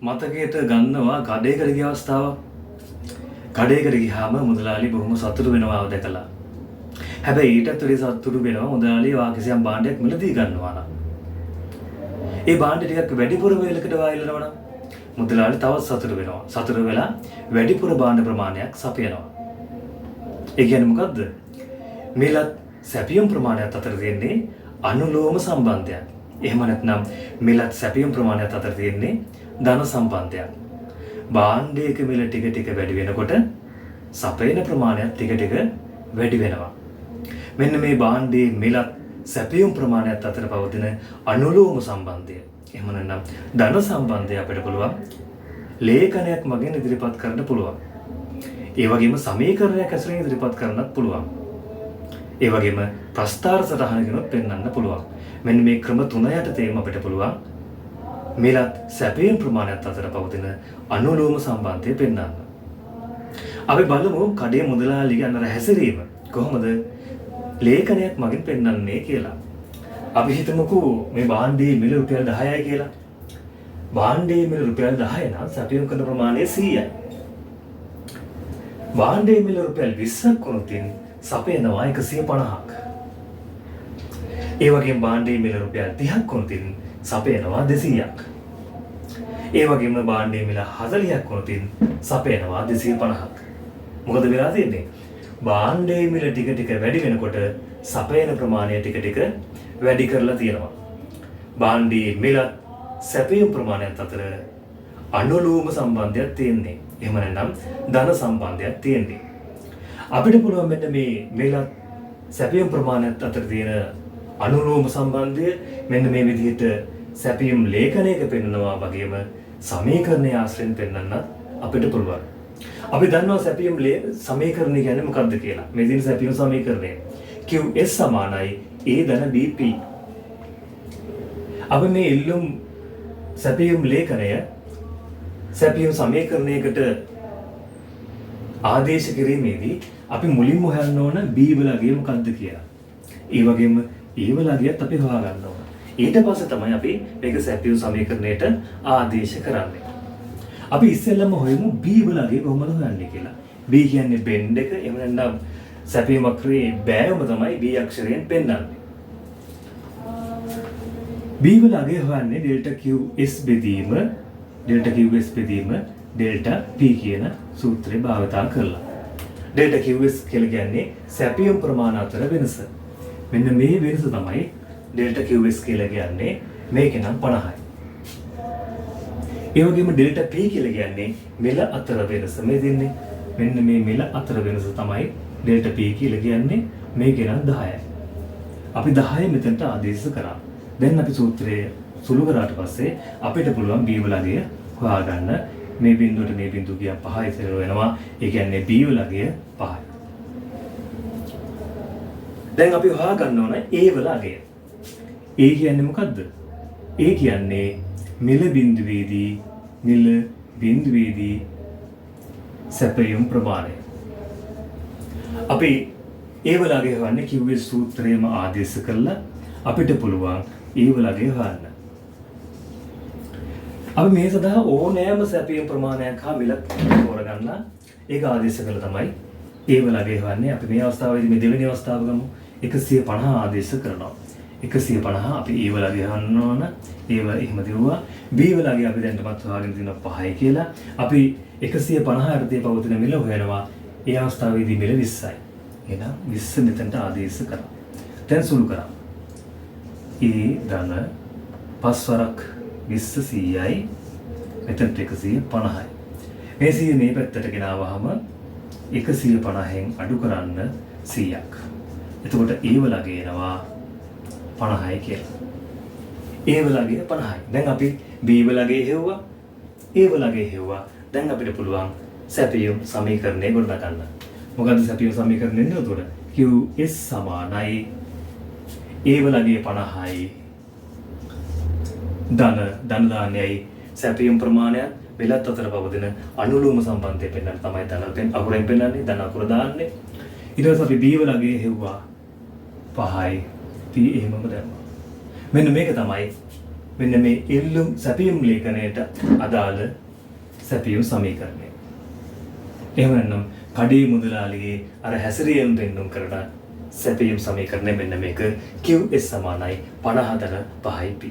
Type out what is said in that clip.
මතකයට ගන්නවා කඩේකට ගිය අවස්ථාවක්. කඩේකට ගියාම මුදලාලි බොහොම සතුටු වෙනවා දැකලා. හැබැයි ඊටත් වැඩි සතුටු වෙනවා මුදලාලි වාකිසියම් භාණ්ඩයක් මිලදී ගන්නවා නම්. ඒ භාණ්ඩ ටිකක් වැඩිපුර වේලකට වායිලනවා නම් මුදලාලි තවත් සතුටු වෙනවා. සතුටු වෙලා වැඩිපුර භාණ්ඩ ප්‍රමාණයක් සපයනවා. ඒ කියන්නේ මොකද්ද? මිලත් සැපියුම් ප්‍රමාණයත් අතර තියෙන්නේ අනුලෝම සම්බන්ධයක්. එහෙම නැත්නම් මිලත් සැපියුම් ප්‍රමාණයත් අතර තියෙන්නේ ධන සම්බන්ධයක්. භාණ්ඩයක මිල ටික ටික වැඩි වෙනකොට සපයන ප්‍රමාණයත් ටික ටික වැඩි වෙනවා. මෙන්න මේ භාණ්ඩයේ මිලත් සැපියුම් ප්‍රමාණයත් අතර පවතින අනුලෝම සම්බන්ධය. එහෙම නැත්නම් ධන සම්බන්ධය අපිට පුළුවන් ලේඛනයක් මගින් ඉදිරිපත් කරන්න පුළුවන්. ඒ වගේම සමීකරණයක් ඇසුරින් ඉදිරිපත් කරන්නත් පුළුවන්. ඒ වගේම ප්‍රස්ථාර සටහනකිනුත් පෙන්වන්න පුළුවන්. මෙන්න මේ ක්‍රම තුන යටතේම අපිට පුළුවන් මිලත් සැපයුම් ප්‍රමාණයත් අතර පවතින අනුලෝම සම්බන්ධය පෙන්වන්න. අපි බලමු කඩේ මුදලාලිගේ අnder හැසිරීම කොහොමද ලේඛනයක් මගින් පෙන්වන්නේ කියලා. අපි හිතමුකෝ මේ භාණ්ඩයේ මිල රුපියල් 10යි කියලා. භාණ්ඩයේ මිල රුපියල් 10 නම් සැපයුම් කරන ප්‍රමාණය 100යි. භාණ්ඩයේ මිල රුපියල් 20ක් වුණොත් සපයනවා 150ක්. ඒ වගේම භාණ්ඩයේ මිල රුපියල් 30ක් වුණොත් සපයනවා 200ක්. ඒ වගේම භාණ්ඩයේ මිල 40ක් වුණොත් සපයනවා 250ක්. මොකද වෙලා තියෙන්නේ? භාණ්ඩයේ මිල ටික ටික වැඩි වෙනකොට සපයන ප්‍රමාණය ටික ටික වැඩි කරලා තියෙනවා. භාණ්ඩයේ මිල සැපයුම් ප්‍රමාණයත් අතර අනුලෝම සම්බන්ධයක් තියෙන්නේ. එහෙම නැත්නම් ධන සම්බන්ධයක් තියෙන්නේ. අපිට පුළුවන් මෙන්න මේ මිලත් සැපයුම් ප්‍රමාණයත් අතර තියෙන අනුලෝම සම්බන්ධය මෙන්න මේ විදිහට සැපයුම් ලේඛනයක පෙන්වනවා වගේම සමීකරණය ආශ්‍රයෙන් පෙන්වන්නත් අපිට පුළුවන්. අපි දන්නවා සැපයුම් සමීකරණය කියන්නේ මොකක්ද කියලා. මේ දින සැපයුම් සමීකරණය QS සමානයි A ධන BP. අපි මේ ඉල්ලුම් සැපයුම් ලේඛනය සැපයුම් සමීකරණයකට ආදේශ කිරීමේදී අපි මුලින්ම හොයන්න ඕන B වලගේ මොකක්ද කියලා. ඒ වගේම A වලගියත් අපි හොයාගන්න ඕන. ඊට පස්සේ තමයි අපි මේක සැපයුම් සමීකරණයට ආදේශ කරන්නේ. අපි ඉස්සෙල්ලම හොයමු B වලගේ කොහොමද හොයන්නේ කියලා. B කියන්නේ බෙන්ඩ් එක. එහෙම නැත්නම් සැපයුම් අක්‍රේ බෑවම තමයි B අක්ෂරයෙන් පෙන්වන්නේ. B වලගේ හොයන්නේ ඩෙල්ටා QS බෙදීම ඩෙල්ටා P කියන සූත්‍රය භාවිතා කරලා. ඩෙල්ටා QS කියලා කියන්නේ සැපයුම් ප්‍රමාණ අතර වෙනස. මෙන්න මේ වෙනස තමයි ඩෙල්ටා QS කියලා කියන්නේ. මේක නම් 50යි. ඒ වගේම ඩෙල්ටා P කියලා කියන්නේ මිල අතර වෙනස. මේ දෙන්නේ මෙන්න මේ මිල අතර වෙනස තමයි ඩෙල්ටා P කියලා කියන්නේ. මේක නම් 10යි. අපි 10 මෙතනට ආදේශ කරා. දැන් අපි සූත්‍රය සුළු කරාට පස්සේ අපිට පුළුවන් B වලගේ හොයාගන්න. මේ බිඳුවට මේ බිඳුව ගියා 5යි ඉතර වෙනවා. ඒ කියන්නේ B වලගේ 5යි. දැන් අපි හොයාගන්න ඕන A වලගේ. A කියන්නේ මොකද්ද? A කියන්නේ මිල බිඳුවේදී සැපයුම් ප්‍රමාණය. අපි A වලගේ හොයන්නේ QS සූත්‍රයේම ආදේශ කරලා අපිට පුළුවන් A වලගේ හොයන්න. අපි මේ සඳහා ඕනෑම සැපයුම් ප්‍රමාණයක් හා මිලක් තෝරගන්න ඒක ආදේශ කළා තමයි A වලගේ හොයන්නේ. අපි මේ අවස්ථාවේදී මේ දෙවෙනි අවස්ථාව ගමු. 150 ආදේශ කරනවා. 150 අපි A වලගේ හොයන්න ඕන. ඒව එහෙම දිවුවා. B වලගේ අපි දැන්ටමත් හොයාගෙන තියෙනවා 5යි කියලා. අපි 150 යටතේ පවතින මිල හොයනවා. ඒ අවස්ථාවේදී මිල 20යි. එහෙනම් 20 මෙතනට ආදේශ කරා. දැන් සුළු කරා. A ධන 5 වරක් 20 100යි. මෙතනට 150යි. මේ 100 මේ පැත්තට ගෙනාවහම 150න් අඩු කරන්න 100ක්. එතකොට A වලගේ එනවා 50යි කියලා. A වලගේ 50යි. දැන් අපි B වලගේ හෙව්වා. A වලගේ හෙව්වා. දැන් අපිට පුළුවන් සැපයුම් සමීකරණය ගොඩනගන්න. මොකද්ද සැපයුම් සමීකරණය එන්නේ උඩට? QS සමානයි A වලගේ 50යි ධන දාන්නේයි සැපයුම් ප්‍රමාණය වෙලත් අතර පවතින අනුලෝම සම්බන්ධය පෙන්වන්න තමයි ධන අකුරෙන් පෙන්වන්නේ. ධන අකුර දාන්නේ. ඊට පස්සේ අපි B වලගේ හෙව්වා 5යි P එහෙමම දැම්මා. මෙන්න මේක තමයි මෙන්න මේ ඉල්ලුම් සැපියුම් ලේඛනයට අදාළ සැපියුම් සමීකරණය. එහෙම නැත්නම් කඩේ මුදලාලිගේ අර හැසිරීම දෙන්නුම් කරන සැපියුම් සමීකරණය මෙන්න මේක QS = 54 5p.